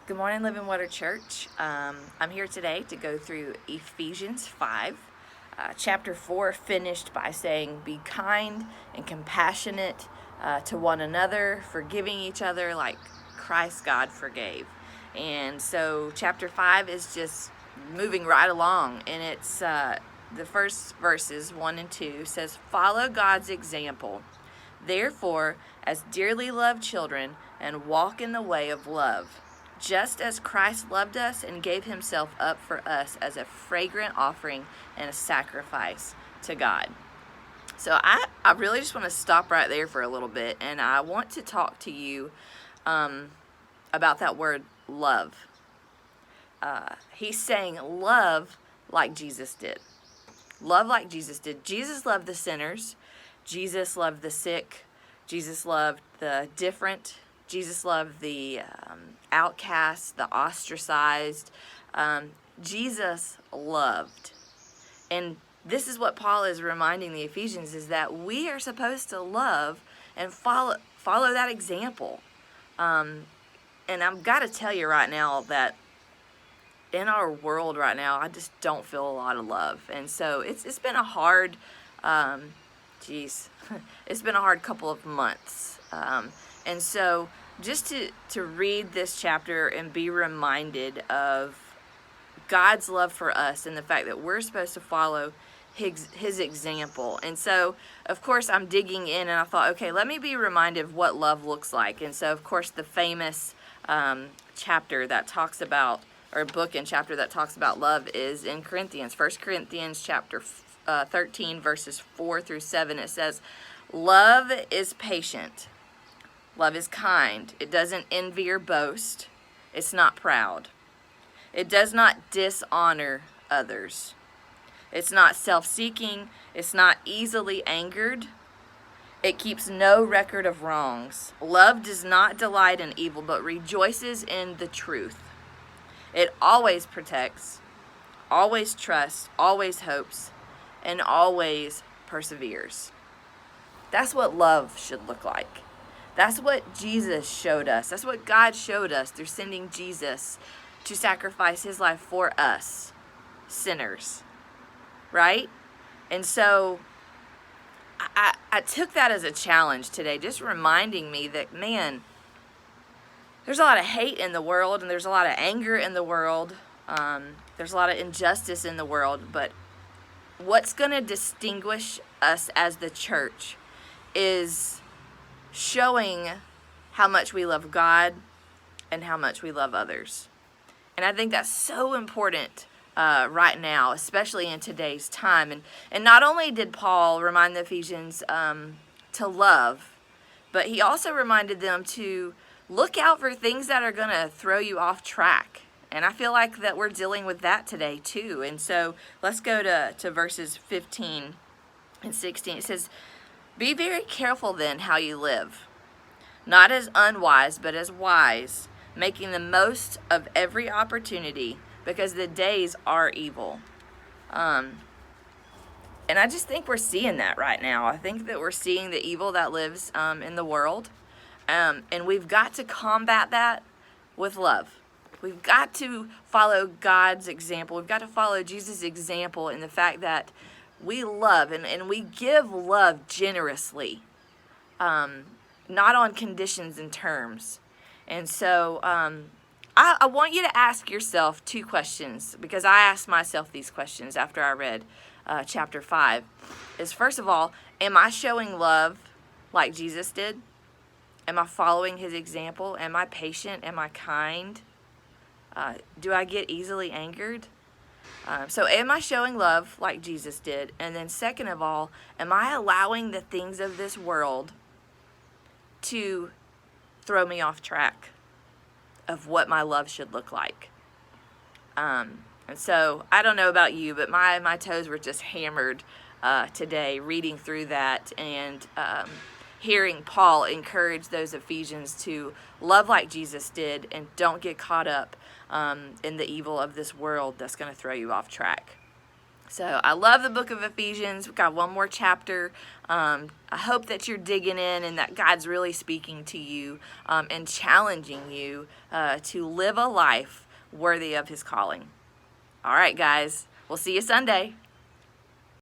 Good morning, Living Water Church. I'm here today to go through Ephesians 5. Chapter 4 finished by saying, be kind and compassionate to one another, forgiving each other like Christ God forgave. And so chapter 5 is just moving right along, and it's the first verses 1 and 2 says, follow God's example. Therefore, as dearly loved children, and walk in the way of love, just as Christ loved us and gave himself up for us as a fragrant offering and a sacrifice to God. So I really just want to stop right there for a little bit, and I want to talk to you about that word love. He's saying love like Jesus did. Love like Jesus did. Jesus loved the sinners. Jesus loved the sick. Jesus loved the different. Jesus loved the outcast, the ostracized. Jesus loved. And this is what Paul is reminding the Ephesians, is that we are supposed to love and follow that example. And I've got to tell you right now that in our world right now, I just don't feel a lot of love. And so it's been a hard, it's been a hard couple of months. And so just to read this chapter and be reminded of God's love for us and the fact that we're supposed to follow his example. And so, of course, I'm digging in, and I thought, okay, let me be reminded of what love looks like. And so, of course, the famous chapter that talks about, or book and chapter that talks about love is in Corinthians. 1 Corinthians chapter 13, verses 4 through 7. It says, love is patient. Love is kind. It doesn't envy or boast. It's not proud. It does not dishonor others. It's not self-seeking. It's not easily angered. It keeps no record of wrongs. Love does not delight in evil, but rejoices in the truth. It always protects, always trusts, always hopes, and always perseveres. That's what love should look like. That's what Jesus showed us. That's what God showed us through sending Jesus to sacrifice his life for us, sinners, right? And so I took that as a challenge today, just reminding me that, man, there's a lot of hate in the world, and there's a lot of anger in the world. There's a lot of injustice in the world, but what's going to distinguish us as the church is showing how much we love God and how much we love others. And I think that's so important right now, especially in today's time. And not only did Paul remind the Ephesians to love, but he also reminded them to look out for things that are going to throw you off track. And I feel like that we're dealing with that today too. And so let's go to verses 15 and 16. It says, be very careful then how you live, not as unwise, but as wise, making the most of every opportunity, because the days are evil. And I just think we're seeing that right now. I think that we're seeing the evil that lives in the world. And we've got to combat that with love. We've got to follow God's example. We've got to follow Jesus' example in the fact that we love and we give love generously, not on conditions and terms. And so I want you to ask yourself two questions, because I asked myself these questions after I read chapter 5. Is, first of all, am I showing love like Jesus did? Am I following his example? Am I patient? Am I kind? Do I get easily angered? So am I showing love like Jesus did? And then second of all, am I allowing the things of this world to throw me off track of what my love should look like? And so I don't know about you, but my toes were just hammered today reading through that and hearing Paul encourage those Ephesians to love like Jesus did and don't get caught up in the evil of this world that's going to throw you off track. So I love the book of Ephesians. We've got one more chapter. I hope that you're digging in and that God's really speaking to you and challenging you to live a life worthy of his calling. All right, guys. We'll see you Sunday.